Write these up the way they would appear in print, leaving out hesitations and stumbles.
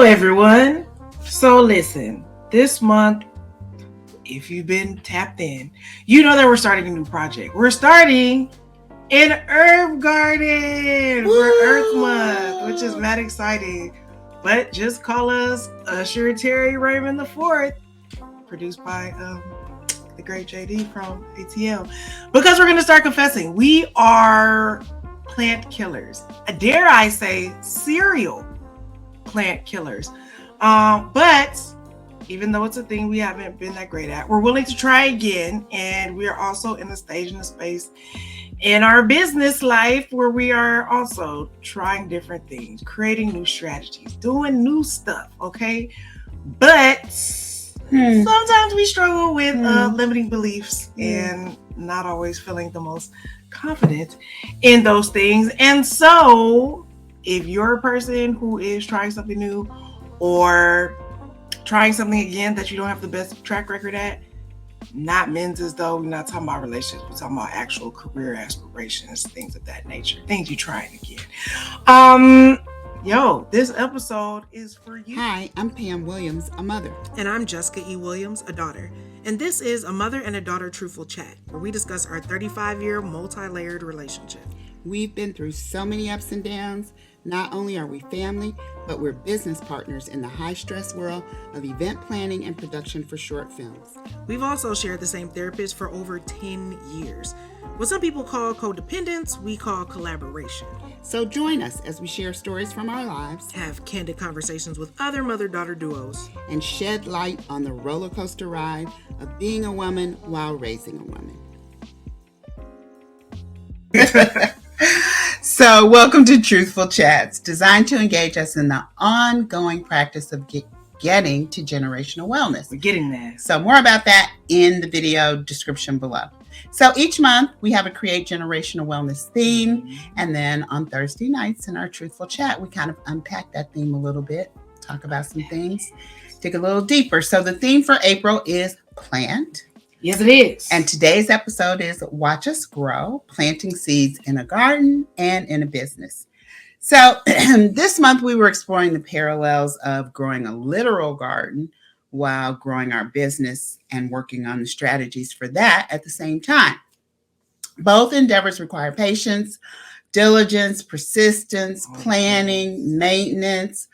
Hello, everyone. So listen, this month, if you've been tapped in, you know that we're starting a new project. We're starting an herb garden for Earth Month, which is mad exciting. But just call us Usher Terry Raymond IV, produced by the great JD from ATL, because we're going to start confessing. We are plant killers. Dare I say serial plant killers. But even though it's a thing we haven't been that great at, we're willing to try again. And we are also in a stage and a space in our business life where we are also trying different things, creating new strategies, doing new stuff. Okay. But sometimes we struggle with limiting beliefs and not always feeling the most confident in those things. And so if you're a person who is trying something new or trying something again that you don't have the best track record at, not Men's though, we're not talking about relationships, we're talking about actual career aspirations, things of that nature, things you're trying again. This episode is for you. Hi, I'm Pam Williams, a mother. And I'm Jessica E. Williams, a daughter. And this is a mother and a daughter truthful chat, where we discuss our 35-year multi-layered relationship. We've been through so many ups and downs. Not only are we family, but we're business partners in the high-stress world of event planning and production for short films. We've also shared the same therapist for over 10 years. What some people call codependence, we call collaboration. So join us as we share stories from our lives, have candid conversations with other mother-daughter duos, and shed light on the roller coaster ride of being a woman while raising a woman. So welcome to Truthful Chats, designed to engage us in the ongoing practice of getting to generational wellness. We're getting there. So more about that in the video description below. So each month we have a Create Generational Wellness theme. And then on Thursday nights in our Truthful Chat, we kind of unpack that theme a little bit, talk about some things, dig a little deeper. So the theme for April is plant. Yes, it is. And today's episode is Watch Us Grow, planting seeds in a garden and in a business. So this month we were exploring the parallels of growing a literal garden while growing our business and working on the strategies for that at the same time. Both endeavors require patience, diligence, persistence, planning, maintenance,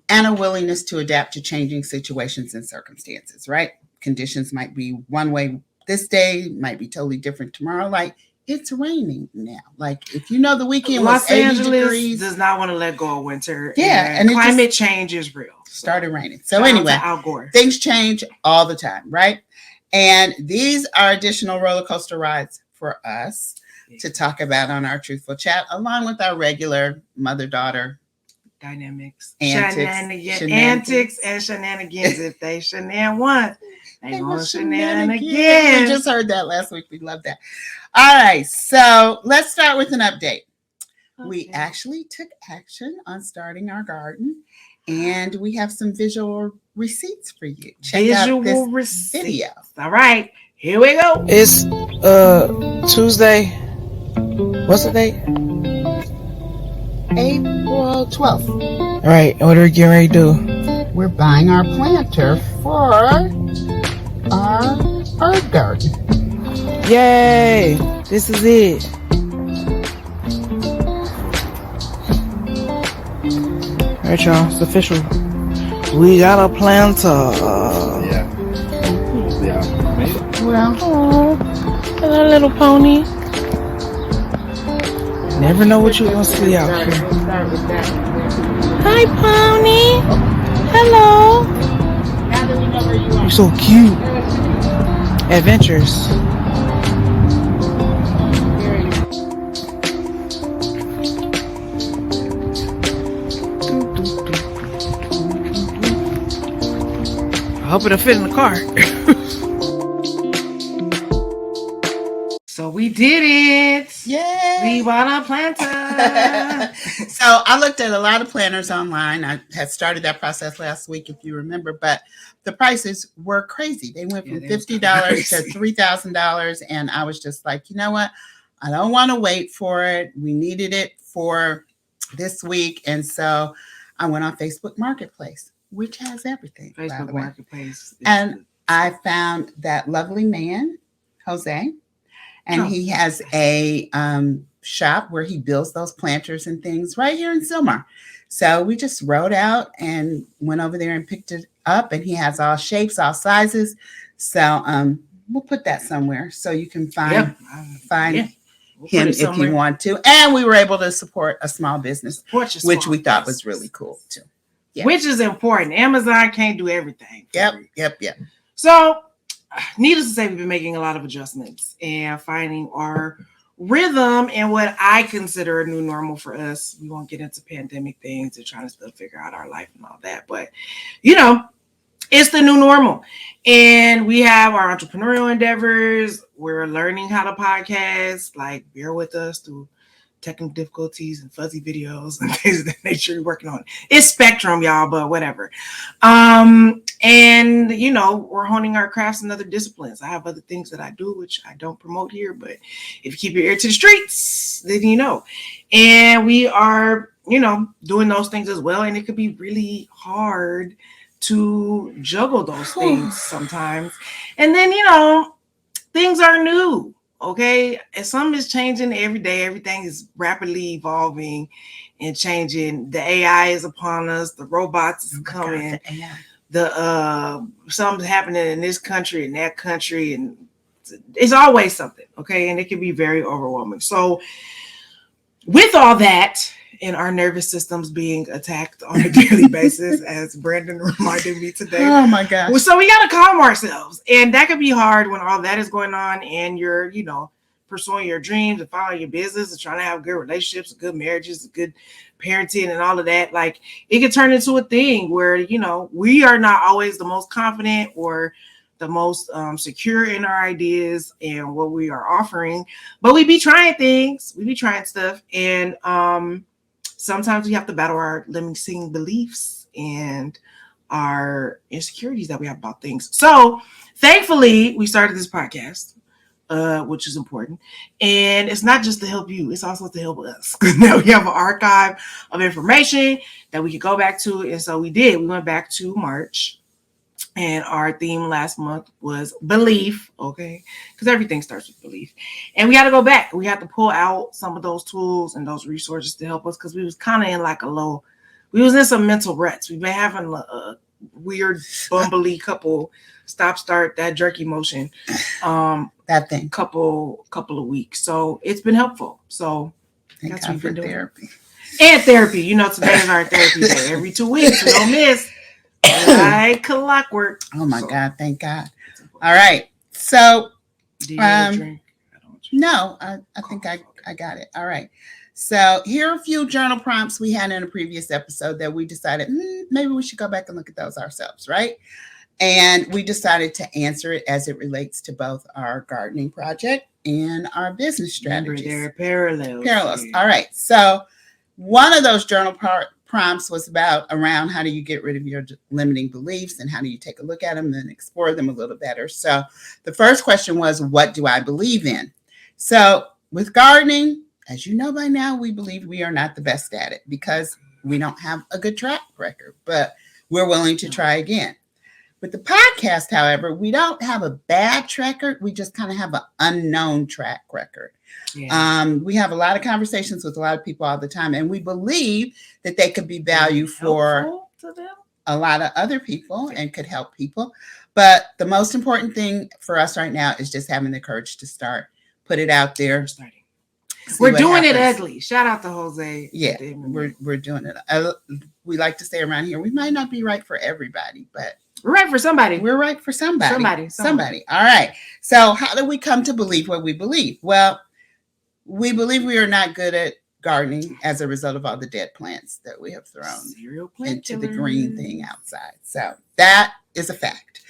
and a willingness to adapt to changing situations and circumstances, right? Conditions might be one way this day, might be totally different tomorrow. Like, it's raining now. Like, if you know the weekend was 80 degrees. Does not want to let go of winter. Yeah. And climate change is real. Started raining. So anyway, things change all the time, right? And these are additional roller coaster rides for us to talk about on our Truthful Chat, along with our regular mother-daughter dynamics, antics and shenanigans. If they shenan once, they will shenan again. We just heard that last week. We love that. All right, so let's start with an update. Okay. We actually took action on starting our garden, and we have some visual receipts for you. Check out this video. All right, here we go. It's Tuesday. What's the date? April 12th. All right, and what are we getting ready to do? We're buying our planter for our herb garden. Yay! This is it. All right, y'all, it's official. We got a planter. Yeah. Well, Hello, little pony. Never know what you're gonna see out here. Hi, pony. Hello. Now that we know where you are. You're so cute. Adventures. I hope it'll fit in the car. So we did it. Yay! We bought a planter. So I looked at a lot of planters online. I had started that process last week, if you remember, but the prices were crazy. They went from $50 to $3,000. And I was just like, you know what? I don't want to wait for it. We needed it for this week. And so I went on Facebook Marketplace, which has everything, by Facebook the way. Marketplace. And I found that lovely man, Jose, and he has a shop where he builds those planters and things right here in Sylmar. So we just rode out and went over there and picked it up, and he has all shapes, all sizes. So we'll put that somewhere so you can find We'll him if you want to. And we were able to support a small business, which we thought was really cool too. Yeah. Which is important. Amazon can't do everything. Yep. So, needless to say, we've been making a lot of adjustments and finding our rhythm and what I consider a new normal for us. We won't get into pandemic things and trying to still figure out our life and all that. But, it's the new normal. And we have our entrepreneurial endeavors. We're learning how to podcast. Like, bear with us through technical difficulties and fuzzy videos and things of that nature you're working on. It's spectrum, y'all, but whatever. And, we're honing our crafts and other disciplines. I have other things that I do, which I don't promote here, but if you keep your ear to the streets, then you know. And we are, doing those things as well. And it could be really hard to juggle those things sometimes. And then, things are new. Okay. And something is changing every day. Everything is rapidly evolving and changing. The AI is upon us. The robots is coming. Something's happening in this country and that country. And it's always something. Okay. And it can be very overwhelming. So with all that, and our nervous systems being attacked on a daily basis, as Brandon reminded me today. Oh my gosh. So we got to calm ourselves. And that can be hard when all that is going on and you're, pursuing your dreams and following your business and trying to have good relationships, good marriages, good parenting and all of that. Like, it can turn into a thing where, we are not always the most confident or the most secure in our ideas and what we are offering, but we be trying things, we be trying stuff. And, sometimes we have to battle our limiting beliefs and our insecurities that we have about things. So thankfully, we started this podcast, which is important. And it's not just to help you, it's also to help us. Because now we have an archive of information that we could go back to. And so we did. We went back to March. And our theme last month was belief, okay? Because everything starts with belief. And we got to go back. We had to pull out some of those tools and those resources to help us because we was kind of in like we was in some mental ruts. We've been having a weird, bumbly couple stop-start, that jerky motion. That thing. Couple of weeks. So it's been helpful. So that's what we've been doing. Therapy. And therapy. Today is our therapy day. Every 2 weeks, we don't miss. Like clockwork. Oh my God! Thank God. All right. So, do you need a drink? No, I think I got it. All right. So here are a few journal prompts we had in a previous episode that we decided maybe we should go back and look at those ourselves, right? And we decided to answer it as it relates to both our gardening project and our business strategies. There are parallels. All right. So one of those journal prompts was around how do you get rid of your limiting beliefs and how do you take a look at them and explore them a little better. So the first question was, what do I believe in? So with gardening, as you know by now, we believe we are not the best at it because we don't have a good track record, but we're willing to try again. With the podcast, however, we don't have a bad track record. We just kind of have an unknown track record. Yeah. We have a lot of conversations with a lot of people all the time, and we believe that they could be value for a lot of other people and could help people. But the most important thing for us right now is just having the courage to start, put it out there. We're doing it ugly. Shout out to Jose. Yeah, we're doing it. We like to say around here, we might not be right for everybody, but we're right for somebody. We're right for somebody. Somebody. All right. So how do we come to believe what we believe? Well, we believe we are not good at gardening as a result of all the dead plants that we have thrown into the green thing outside. So that is a fact.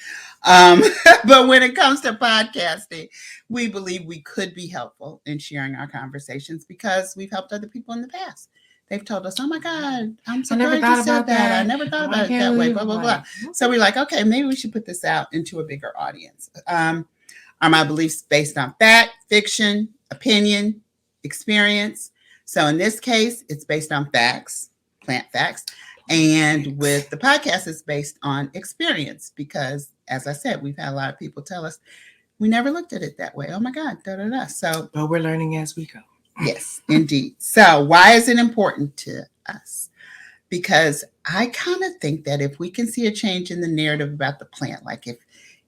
But when it comes to podcasting, we believe we could be helpful in sharing our conversations because we've helped other people in the past. They've told us, oh my God, I'm so glad you said that. I never thought about it that way, blah, blah, blah. So we're like, okay, maybe we should put this out into a bigger audience. Are my beliefs based on fact, fiction, opinion, experience? So in this case, it's based on facts, plant facts. And with the podcast, it's based on experience because, as I said, we've had a lot of people tell us we never looked at it that way. Oh my God, da da da. So, but we're learning as we go. Yes, indeed. So, why is it important to us? Because I kind of think that if we can see a change in the narrative about the plant, like if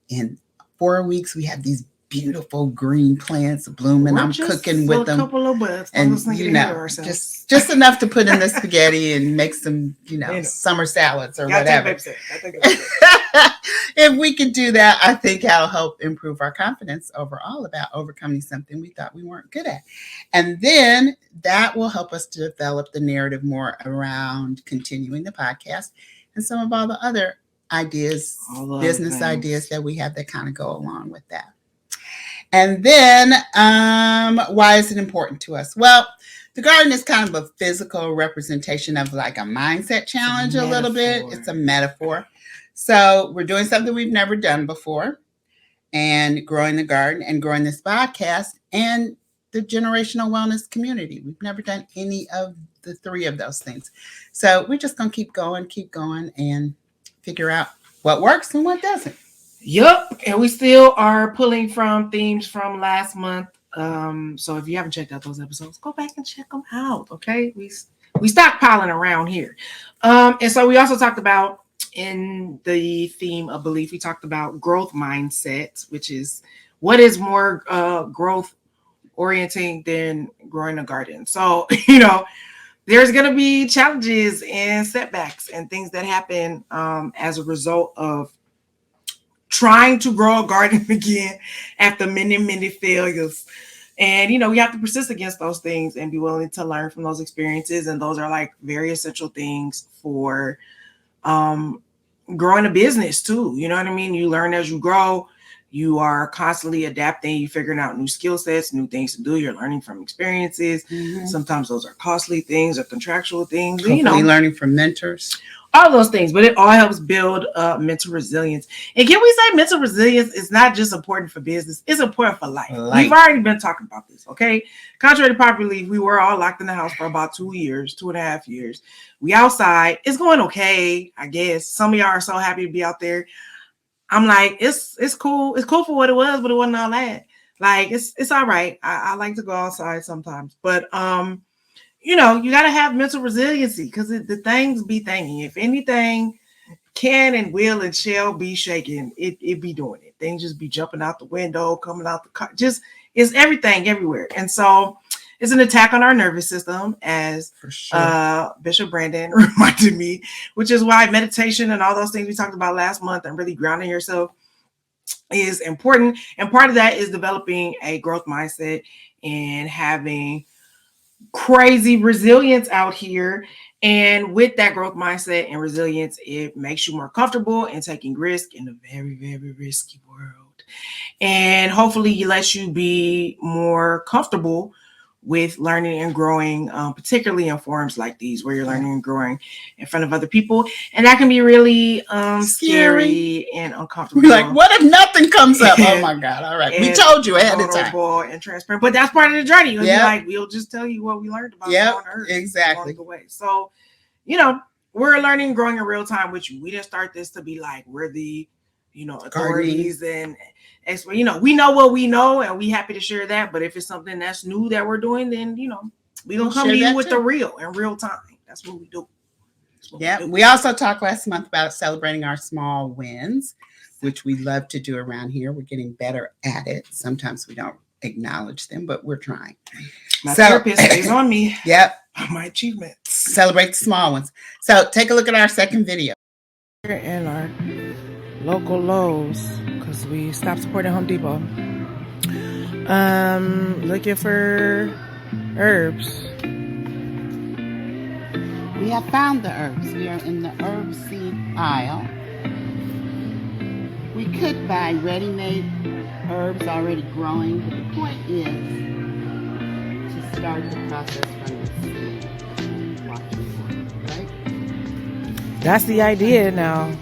in 4 weeks we have these beautiful green plants blooming, I'm cooking with them, a couple of buds, and just enough to put in the spaghetti and make some, summer salads or whatever. If we could do that, I think that'll help improve our confidence overall about overcoming something we thought we weren't good at. And then that will help us to develop the narrative more around continuing the podcast and some of all the other ideas, business ideas that we have that kind of go along with that. And then why is it important to us? Well, the garden is kind of a physical representation of like a mindset challenge a little bit. It's a metaphor. So we're doing something we've never done before, and growing the garden and growing this podcast and the generational wellness community. We've never done any of the three of those things. So we're just going to keep going and figure out what works and what doesn't. Yep. And we still are pulling from themes from last month. So if you haven't checked out those episodes, go back and check them out. Okay. We stockpiling around here. And so we also talked about, in the theme of belief, we talked about growth mindset, which is what is more growth orienting than growing a garden. So, there's going to be challenges and setbacks and things that happen as a result of trying to grow a garden again after many failures. And, we have to persist against those things and be willing to learn from those experiences. And those are like very essential things for growing a business too. You know what I mean? You learn as you grow. You are constantly adapting. You're figuring out new skill sets, new things to do. You're learning from experiences. Mm-hmm. Sometimes those are costly things or contractual things. Hopefully learning from mentors. All those things, but it all helps build mental resilience. And can we say mental resilience is not just important for business, it's important for life. We've already been talking about this, okay? Contrary to popular belief, we were all locked in the house for about 2.5 years. We outside. It's going okay, I guess. Some of y'all are so happy to be out there. I'm like, it's cool. It's cool for what it was, but it wasn't all that. Like, it's all right. I like to go outside sometimes. But you got to have mental resiliency because the things be thinking. If anything can and will and shall be shaken, it be doing it. Things just be jumping out the window, coming out the car. Just, it's everything everywhere. And so it's an attack on our nervous system, as Bishop Brandon reminded me, which is why meditation and all those things we talked about last month and really grounding yourself is important. And part of that is developing a growth mindset and having crazy resilience out here. And with that growth mindset and resilience, it makes you more comfortable in taking risk in a very, very risky world. And hopefully it lets you be more comfortable with learning and growing, particularly in forums like these where you're learning and growing in front of other people. And that can be really scary and uncomfortable. We're like, what if nothing comes up? Oh my God. All right. We told you ahead of time. And transparent. But that's part of the journey. We'll just tell you what we learned about on Earth. Exactly. The way. So, we're learning and growing in real time with you. We didn't start this to be like, we're the, authorities and we know what we know and we happy to share that. But if it's something that's new that we're doing, then we're gonna come to you with the real in real time. That's what we do. We also talked last month about celebrating our small wins, which we love to do around here. We're getting better at it. Sometimes we don't acknowledge them, but we're trying. My therapist stays on me. Yep. My achievements. Celebrate the small ones. So take a look at our second video. In our local Lowe's, because we stopped supporting Home Depot. Looking for herbs. We have found the herbs. We are in the herb seed aisle. We could buy ready-made herbs already growing, but the point is to start the process from the seed and watch it, right? That's the idea now.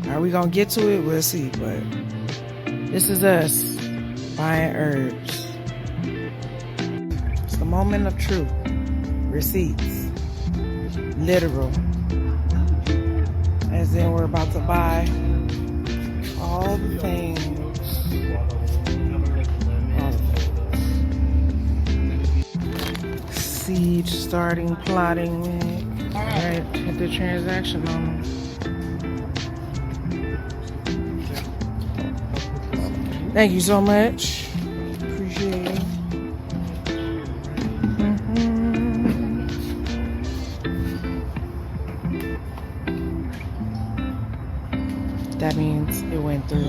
Are we gonna get to it? We'll see, but this is us buying herbs. It's the moment of truth. Receipts. Literal. And then we're about to buy all the things. Siege starting plotting. All right, hit the transaction on them. Thank you so much. Appreciate it. That means it went through.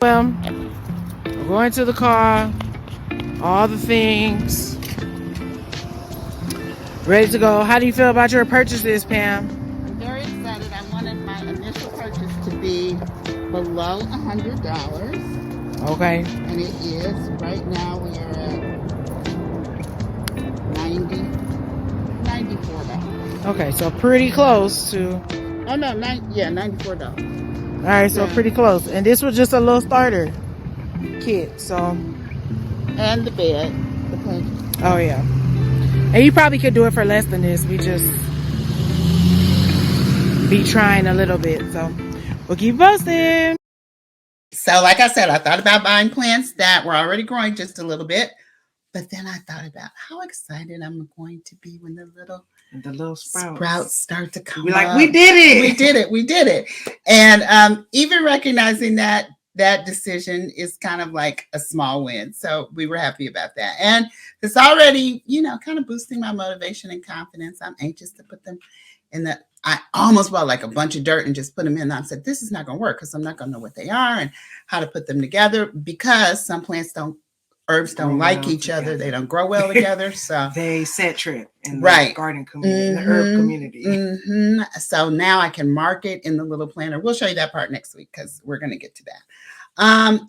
Well, we're going to the car, all the things, ready to go. How do you feel about your purchases, Pam? I'm very excited. I wanted my initial purchase to be below $100. Okay. And it is. Right now we are at $94. Okay, so pretty close to. Oh no, $94. All right, so pretty close. And this was just a little starter kit, so. And the bed, the blanket. Oh yeah. And you probably could do it for less than this. We just be trying a little bit, so we'll keep posting. So like I said, I thought about buying plants that were already growing just a little bit. But then I thought about how excited I'm going to be when the little sprouts start to come We're like, up. we did it. We did it. And even recognizing that decision is kind of like a small win. So we were happy about that. And it's already, kind of boosting my motivation and confidence. I'm anxious to put them in I almost bought like a bunch of dirt and just put them in. And I said, this is not going to work because I'm not going to know what they are and how to put them together, because some herbs don't like each other. They don't grow well together. So they set trip in the garden community, in the herb community. So now I can mark it in the little planter. We'll show you that part next week because we're going to get to that.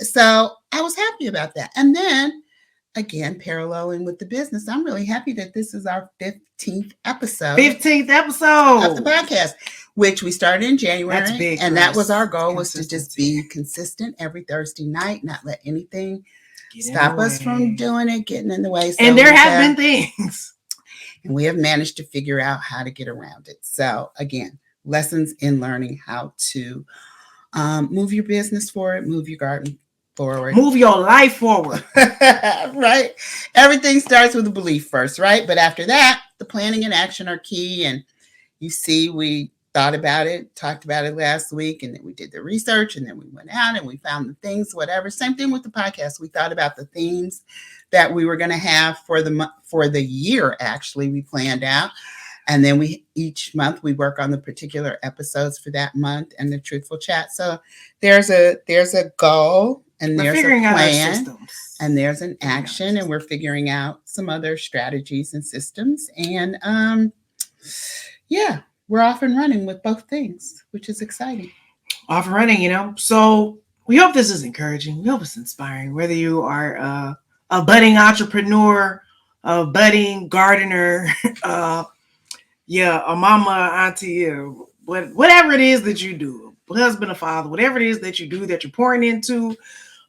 So I was happy about that. And then again, paralleling with the business, I'm really happy that this is our 15th episode. 15th episode of the podcast, which we started in January. That's big. And that was our goal, was to just be consistent every Thursday night, not let anything stop us from doing it, getting in the way. So and there have been things. And we have managed to figure out how to get around it. So again, lessons in learning how to move your business forward, move your garden forward. Move your life forward. Right? Everything starts with a belief first, right? But after that, the planning and action are key. And you see, we thought about it, talked about it last week, and then we did the research, and then we went out and we found the things, whatever. Same thing with the podcast. We thought about the themes that we were going to have for the year. Actually, we planned out, and then each month we work on the particular episodes for that month and the Truthful Chat. So there's a goal, and there's a plan, and there's an action, and we're figuring out some other strategies and systems, and we're off and running with both things, which is exciting. Off and running, So we hope this is encouraging. We hope it's inspiring. Whether you are a budding entrepreneur, a budding gardener, a mama, auntie, whatever it is that you do, husband or father, whatever it is that you do, that you're pouring into,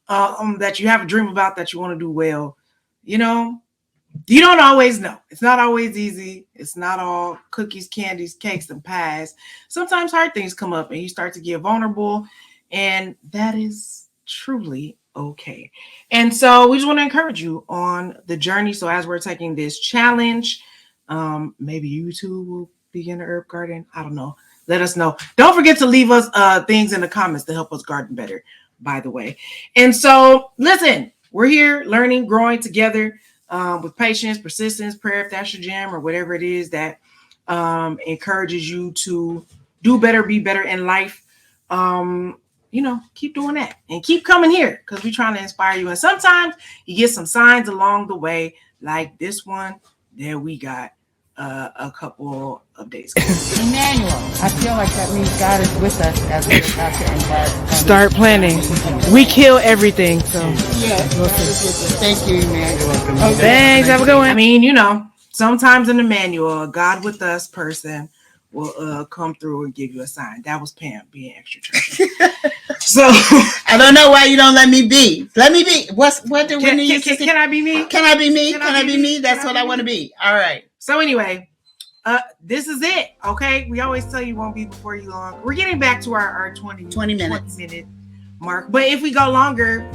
that you have a dream about, that you want to do well, you don't always know. It's not always easy. It's not all cookies, candies, cakes, and pies. Sometimes hard things come up and you start to get vulnerable, and that is truly okay. And so we just want to encourage you on the journey. So as we're taking this challenge, maybe you too will be in the herb garden. I don't know. Let us know. Don't forget to leave us things in the comments to help us garden better, by the way. And so listen, we're here learning, growing together. With patience, persistence, prayer, if that's your jam, or whatever it is that encourages you to do better, be better in life. Keep doing that and keep coming here, because we're trying to inspire you. And sometimes you get some signs along the way, like this one that we got a couple of days ago. Emmanuel, I feel like that means God is with us as we about to embark. Start planning. We kill everything. So Thank you, Emmanuel. Thanks. Have a good one. I mean, sometimes in the manual, a God with us person will come through and give you a sign. That was Pam being extra churchy. So I don't know why you don't let me be. Let me be. What do Whitney used to say? Can I be me? Can I be me? Can I be me? That's what I want to be. All right. So anyway, this is it. Okay, we always tell you won't be before you long. We're getting back to our 20 minute mark, but if we go longer,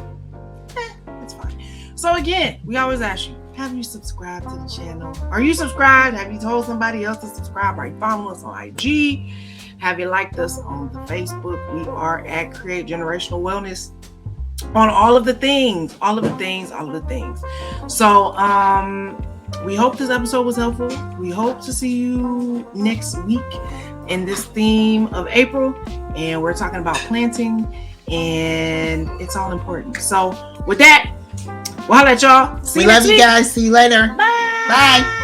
it's fine. So again, we always ask you, have you subscribed to the channel? Are you subscribed? Have you told somebody else to subscribe? Are you following us on IG? Have you liked us on the Facebook? We are at Create Generational Wellness on all of the things. So we hope this episode was helpful. We hope to see you next week in this theme of April, and we're talking about planting, and it's all important. So with that, we'll holla at y'all. We love you guys. See you later. Bye. Bye.